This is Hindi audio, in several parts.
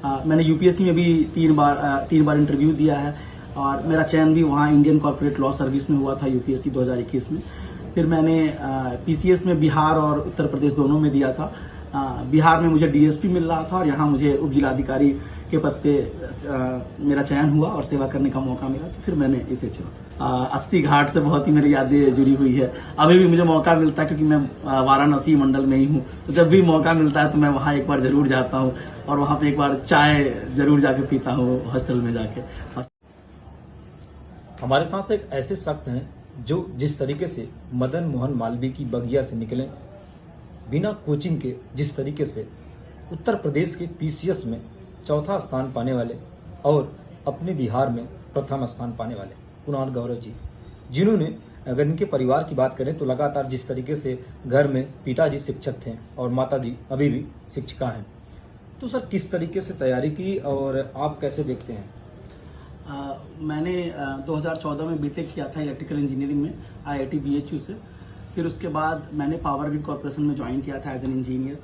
मैंने यूपीएससी में भी तीन बार इंटरव्यू दिया है और मेरा चयन भी वहाँ इंडियन कॉर्पोरेट लॉ सर्विस में हुआ था यूपीएससी 2021 में। फिर मैंने पीसीएस में बिहार और उत्तर प्रदेश दोनों में दिया था। बिहार में मुझे डीएसपी मिल रहा था और यहाँ मुझे उप जिलाधिकारी के पद पे मेरा चयन हुआ और सेवा करने का मौका मिला, तो फिर मैंने इसे चुना। 80 घाट से बहुत ही मेरी यादें जुड़ी हुई है। अभी भी मुझे मौका मिलता है क्योंकि मैं वाराणसी मंडल में ही हूँ, तो जब भी मौका मिलता है तो मैं वहाँ एक बार जरूर जाता हूँ और वहाँ पे एक बार चाय जरूर जाके पीता हूँ हॉस्टल में जाके। हमारे साथ एक ऐसे शख्स हैं जो जिस तरीके से मदन मोहन मालवीय की बगिया से निकले, बिना कोचिंग के जिस तरीके से उत्तर प्रदेश के पीसीएस में चौथा स्थान पाने वाले और अपने बिहार में प्रथम स्थान पाने वाले कुणाल गौरव जी, जिन्होंने अगर इनके परिवार की बात करें तो लगातार जिस तरीके से घर में पिताजी शिक्षक थे और माताजी अभी भी शिक्षिका हैं, तो सर किस तरीके से तैयारी की और आप कैसे देखते हैं? मैंने 2014 में बीटेक किया था इलेक्ट्रिकल इंजीनियरिंग में आईआईटी बीएचयू से। फिर उसके बाद मैंने पावर ग्रिड कॉर्पोरेशन में ज्वाइन किया था एज एन इंजीनियर।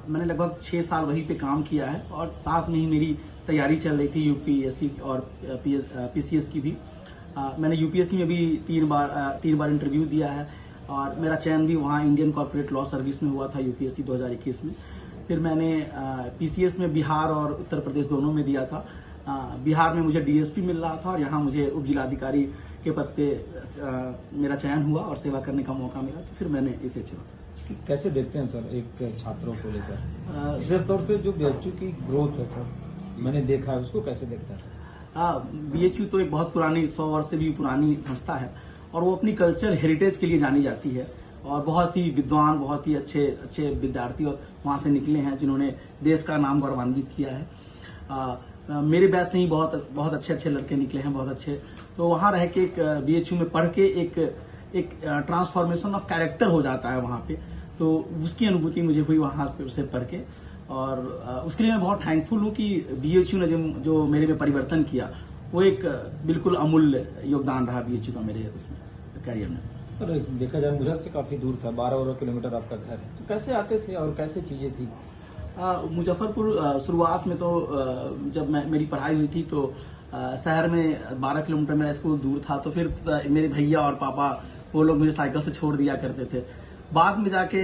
मैंने लगभग 6 साल वहीं पे काम किया है और साथ में ही मेरी तैयारी चल रही थी यूपीएससी और पीसीएस की भी। मैंने यूपीएससी में भी तीन बार इंटरव्यू दिया है और मेरा चयन भी वहाँ इंडियन कॉर्पोरेट लॉ सर्विस में हुआ था यूपीएससी 2021 में। फिर मैंने पीसीएस में बिहार और उत्तर प्रदेश दोनों में दिया था। बिहार में मुझे डीएसपी मिल रहा था और यहाँ मुझे उप जिलाधिकारी के पद पे मेरा चयन हुआ और सेवा करने का मौका मिला, तो फिर मैंने इसे चुना। कैसे देखते हैं सर एक छात्रों को लेकर, विशेष तौर से जो बीएचयू की ग्रोथ है सर, मैंने देखा है, उसको कैसे देखते हैं सर? बीएचयू तो एक बहुत पुरानी 100 वर्ष से भी पुरानी संस्था है और वो अपनी कल्चर हेरिटेज के लिए जानी जाती है और बहुत ही विद्वान, बहुत ही अच्छे विद्यार्थी और वहां से निकले हैं जिन्होंने देश का नाम गौरवान्वित किया है। मेरे बैच से ही बहुत अच्छे लड़के निकले हैं, बहुत अच्छे। तो वहां रह के एक बीएचयू में पढ़ के एक ट्रांसफॉर्मेशन ऑफ कैरेक्टर हो जाता है वहां पे, तो उसकी अनुभूति मुझे हुई वहां से पढ़ के और उसके लिए मैं बहुत थैंकफुल हूँ कि बीएचयू ने जो मेरे में परिवर्तन किया वो एक बिल्कुल अमूल्य योगदान रहा बीएचयू का मेरे उसमें कैरियर में। सर देखा जाए मुझे से काफी दूर था, 12 किलोमीटर आपका घर है, तो कैसे आते थे और कैसे चीजें थी? मुजफ्फरपुर शुरुआत में तो जब मेरी पढ़ाई हुई थी तो शहर में 12 किलोमीटर मेरा स्कूल दूर था, तो फिर मेरे भैया और पापा वो लोग मुझे साइकिल से छोड़ दिया करते थे। बाद में जाके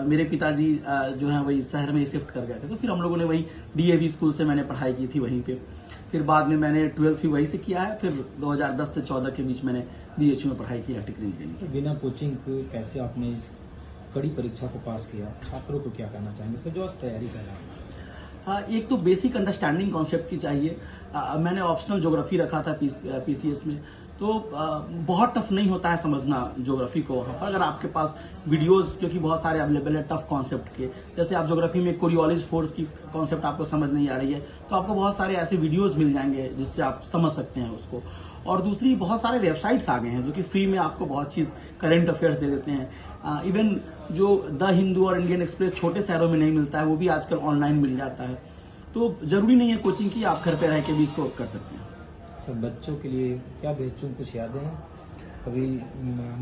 मेरे पिताजी जो है वही शहर में शिफ्ट कर गए थे, तो फिर हम लोगों ने वही डीएवी स्कूल से मैंने पढ़ाई की थी वहीं पे। फिर बाद में मैंने 12th भी वहीं से किया है। फिर 2010 से 14 के बीच मैंने बीएचयू में पढ़ाई की इलेक्ट्रिकल इंजीनियरिंग। बिना कोचिंग के कैसे आपने इस कड़ी परीक्षा को पास किया? छात्रों को क्या कहना चाहेंगे सर जो आज तैयारी कर रहे हैं? एक तो बेसिक अंडरस्टैंडिंग कॉन्सेप्ट की चाहिए। मैंने ऑप्शनल ज्योग्राफी रखा था पीसीएस में, तो बहुत टफ नहीं होता है समझना ज्योग्राफी को वहां पर, अगर आपके पास वीडियोस क्योंकि बहुत सारे अवेलेबल है टफ कॉन्सेप्ट के। जैसे आप ज्योग्राफी में कोरियोलिस फोर्स की कॉन्सेप्ट आपको समझ नहीं आ रही है तो आपको बहुत सारे ऐसे वीडियोस मिल जाएंगे जिससे आप समझ सकते हैं उसको। और दूसरी बहुत सारे वेबसाइट्स आ गए हैं जो कि फ्री में आपको बहुत चीज करंट अफेयर्स दे देते हैं। इवन जो द हिंदू और इंडियन एक्सप्रेस छोटे शहरों में नहीं मिलता है वो भी आजकल ऑनलाइन मिल जाता है, तो जरूरी नहीं है कोचिंग की, आप घर पे रह के भी इसको कर सकते हैं। सर बच्चों के लिए क्या बेहतरीन कुछ यादें हैं? कभी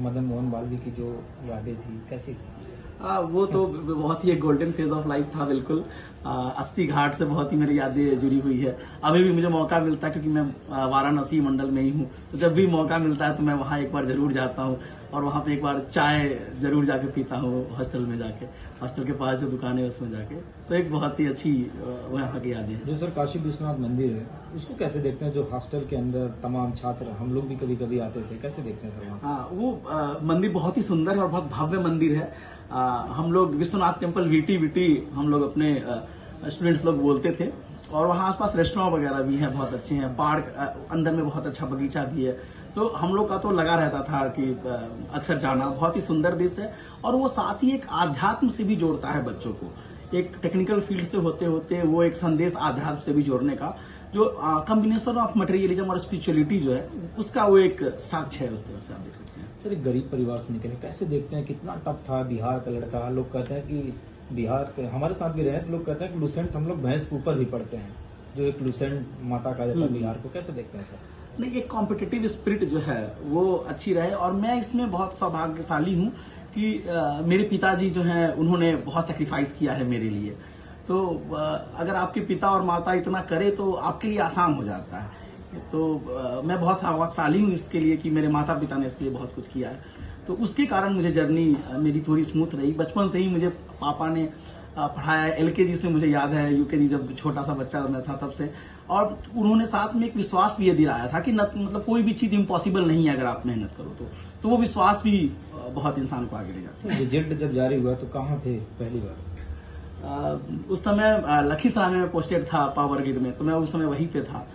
मदन मोहन मालवीय की जो यादें थी कैसी थी? वो तो बहुत ही एक गोल्डन फेज ऑफ लाइफ था बिल्कुल। 80 घाट से बहुत ही मेरी यादें जुड़ी हुई है। अभी भी मुझे मौका मिलता है क्योंकि मैं वाराणसी मंडल में ही हूँ, तो जब भी मौका मिलता है तो मैं वहाँ एक बार जरूर जाता हूँ और वहाँ पे एक बार चाय जरूर जाके पीता हूँ हॉस्टल में जाके, हॉस्टल के पास जो दुकान है उसमें जाके। तो एक बहुत ही अच्छी वहाँ की यादें हैं। जो सर काशी विश्वनाथ मंदिर है उसको कैसे देखते हैं? जो हॉस्टल के अंदर तमाम छात्र, हम लोग भी कभी कभी आते थे, कैसे देखते हैं सर वहाँ? वो मंदिर बहुत ही सुंदर है और बहुत भव्य मंदिर है। हम लोग विश्वनाथ टेम्पल वीटी हम लोग अपने स्टूडेंट्स लोग बोलते थे और वहाँ आसपास रेस्टोरेंट वगैरह भी हैं, बहुत अच्छे हैं। पार्क अंदर में बहुत अच्छा बगीचा भी है, तो हम लोग का तो लगा रहता था कि अक्सर जाना। बहुत ही सुंदर देश है और वो साथ ही एक आध्यात्म से भी जोड़ता है बच्चों को। एक टेक्निकल फील्ड से होते होते वो एक संदेश आध्यात्म से भी जोड़ने का जो कॉम्बिनेशन ऑफ मटेरियलिज्म और स्पिरिचुअलिटी जो है उसका वो एक साक्ष्य है। उस तरह से आप देख सकते हैं। सर एक गरीब परिवार से निकले, कैसे देखते हैं? कितना टफ था बिहार का लड़का। लोग कहते हैं कि बिहार के हमारे साथ भी रहे, लोग कहते हैं कि लुसेंट हम लोग भैंस के ऊपर भी पढ़ते हैं, जो एक लुसेंट माता का जाता है बिहार को, कैसे देखते हैं सर? नहीं, एक कॉम्पिटिटिव स्पिरिट जो है वो अच्छी रहे और मैं इसमें बहुत सौभाग्यशाली हूँ कि मेरे पिताजी जो हैं उन्होंने बहुत सेक्रीफाइस किया है मेरे लिए। तो अगर आपके पिता और माता इतना करे तो आपके लिए आसान हो जाता है। तो मैं बहुत सौभाग्यशाली हूँ इसके लिए कि मेरे माता पिता ने इसके लिए बहुत कुछ किया है। तो उसके कारण मुझे जर्नी मेरी थोड़ी स्मूथ रही। बचपन से ही मुझे पापा ने पढ़ाया है, एलकेजी से मुझे याद है, यूकेजी जब छोटा सा बच्चा मैं था तब से। और उन्होंने साथ में एक विश्वास भी ये दिलाया था कि मतलब कोई भी चीज इम्पॉसिबल नहीं है अगर आप मेहनत करो तो वो विश्वास भी बहुत इंसान को आगे ले जाता है। रिजल्ट जब जारी हुआ तो कहाँ थे पहली बार? उस समय लखीसराय में पोस्टेड था पावर ग्रिड में, तो मैं उस समय वहीं पे था।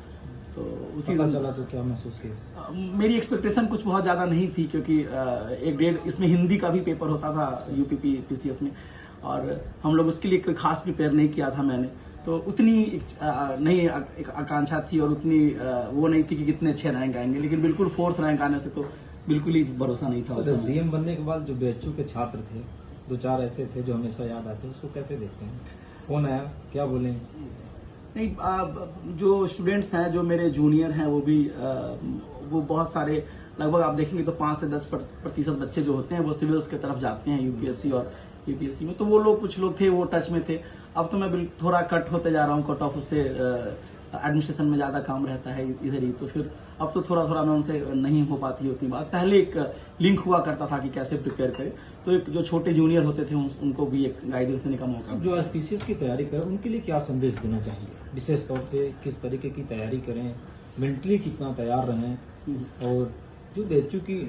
तो उसी पता चला तो क्या महसूस किया? मेरी एक्सपेक्टेशन कुछ बहुत ज्यादा नहीं थी, क्योंकि एक डेढ़ इसमें हिंदी का भी पेपर होता था यूपी पीसीएस में, और हम लोग उसके लिए कोई खास प्रिपेयर नहीं किया था मैंने। तो उतनी नहीं एक आकांक्षा थी और उतनी वो नहीं थी कि कितने अच्छे रैंक आएंगे, लेकिन बिल्कुल 4th रैंक आने से तो बिल्कुल ही भरोसा नहीं था। एसडीएम बनने के बाद जो बीएचयू के छात्र थे, 2-4 ऐसे थे जो हमेशा याद आते हैं, उसको कैसे देखते हैं? कौन आया, क्या बोले? नहीं, जो स्टूडेंट्स हैं, जो मेरे जूनियर हैं, वो बहुत सारे, लगभग आप देखेंगे तो 5 से 10% बच्चे जो होते हैं वो सिविल्स की तरफ जाते हैं यूपीएससी और यूपीएससी में। तो वो लोग, कुछ लोग थे वो टच में थे। अब तो मैं थोड़ा कट होते जा रहा हूँ, कट ऑफ से एडमिनिस्ट्रेशन में ज्यादा काम रहता है इधर ही, तो फिर अब तो थोड़ा थोड़ा मैं उनसे नहीं हो पाती उतनी बात। पहले एक लिंक हुआ करता था कि कैसे प्रिपेयर करें, तो एक जो छोटे जूनियर होते थे उनको भी एक गाइडेंस देने का मौका। जो आज पीसीएस की तैयारी करें उनके लिए क्या संदेश देना चाहिए? विशेष तौर से किस तरीके की तैयारी करें, मेंटली कितना तैयार रहें, और जो बीएचयू की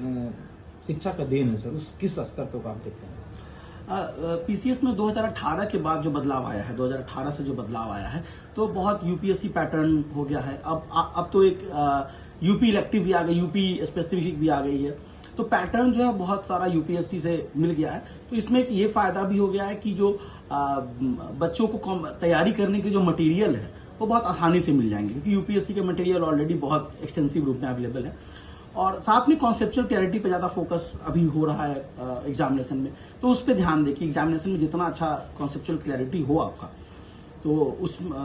शिक्षा का देन है सर, उस किस स्तर तक आप देखते हैं? पीसीएस में 2018 के बाद जो बदलाव आया है, 2018 से जो बदलाव आया है, तो बहुत यूपीएससी पैटर्न हो गया है। अब तो एक यूपी इलेक्टिव भी आ गई, यूपी स्पेसिफिक भी आ गई है। तो पैटर्न जो है बहुत सारा यूपीएससी से मिल गया है। तो इसमें एक ये फायदा भी हो गया है कि जो बच्चों को तैयारी करने के जो मटेरियल है वो बहुत आसानी से मिल जाएंगे, क्योंकि यूपीएससी के मटेरियल ऑलरेडी बहुत एक्सटेंसिव रूप में अवेलेबल है। और साथ में कॉन्सेप्चुअल क्लैरिटी पे ज्यादा फोकस अभी हो रहा है एग्जामिनेशन में, तो उस पर ध्यान दें कि एग्जामिनेशन में जितना अच्छा कॉन्सेप्चुअल क्लैरिटी हो आपका, तो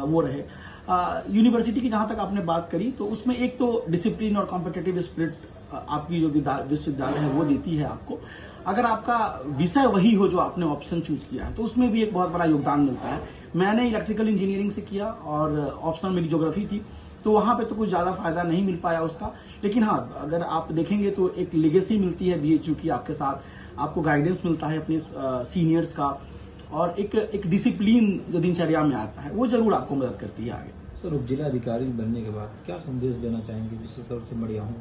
वो रहे। यूनिवर्सिटी की जहां तक आपने बात करी, तो उसमें एक तो डिसिप्लिन और कॉम्पिटिटिव स्पिरिट आपकी जो विश्वविद्यालय है वो देती है आपको। अगर आपका विषय वही हो जो आपने ऑप्शन चूज किया है, तो उसमें भी एक बहुत बड़ा योगदान मिलता है। मैंने इलेक्ट्रिकल इंजीनियरिंग से किया और ऑप्शनल मेरी ज्योग्राफी थी, तो वहां पे तो कुछ ज्यादा फायदा नहीं मिल पाया उसका। लेकिन हाँ, अगर आप देखेंगे तो एक लेगेसी मिलती है बीएचयू की आपके साथ, आपको गाइडेंस मिलता है अपने सीनियर्स का, और एक डिसिप्लिन जो दिनचर्या में आता है वो जरूर आपको मदद करती है आगे। सर, उप जिला अधिकारी बनने के बाद क्या संदेश देना चाहेंगे विशेष तौर से मरियाहूं?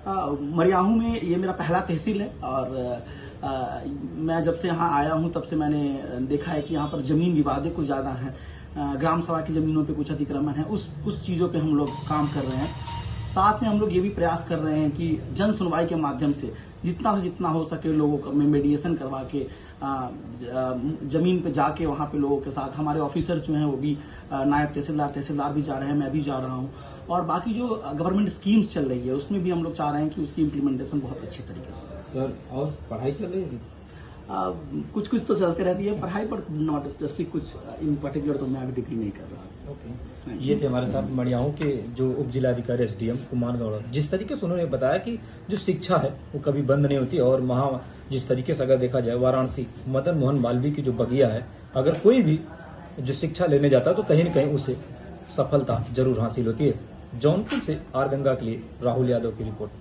और मरियाहूं में ये मेरा पहला तहसील है, और मैं जब से यहाँ आया हूँ तब से मैंने देखा है कि यहाँ पर जमीन विवादें कुछ ज्यादा हैं। ग्राम सभा की जमीनों पे कुछ अतिक्रमण है, उस चीजों पे हम लोग काम कर रहे हैं। साथ में हम लोग ये भी प्रयास कर रहे हैं कि जन सुनवाई के माध्यम से जितना से जितना हो सके लोगों को में मेडिएशन करवा के जमीन पे जाके वहां पे लोगों के साथ, हमारे ऑफिसर जो हैं वो भी नायब तहसीलदार भी जा रहे हैं, मैं भी जा रहा हूं, और बाकी जो गवर्नमेंट स्कीम्स चल रही है उसमें भी हम लोग चाह रहे हैं कि उसकी इम्प्लीमेंटेशन बहुत अच्छे तरीके से। सर, और पढ़ाई चल रही है? कुछ तो चलते रहती है पढ़ाई, पर नॉट स्पेसिफिक कुछ इन पर्टिकुलर तो मैं अभी डिग्री नहीं कर रहा। ओके, ये थे हमारे साथ मरियाहूं के जो उप जिलाधिकारी एसडीएम कुमार गौड़ा। जिस तरीके से उन्होंने बताया कि जो शिक्षा है वो कभी बंद नहीं होती, और वहाँ जिस तरीके से अगर देखा जाए वाराणसी मदन मोहन मालवीय की जो बगिया है, अगर कोई भी जो शिक्षा लेने जाता है तो कहीं न कहीं उसे सफलता जरूर हासिल होती है। जौनपुर से आर गंगा के लिए राहुल यादव की रिपोर्ट।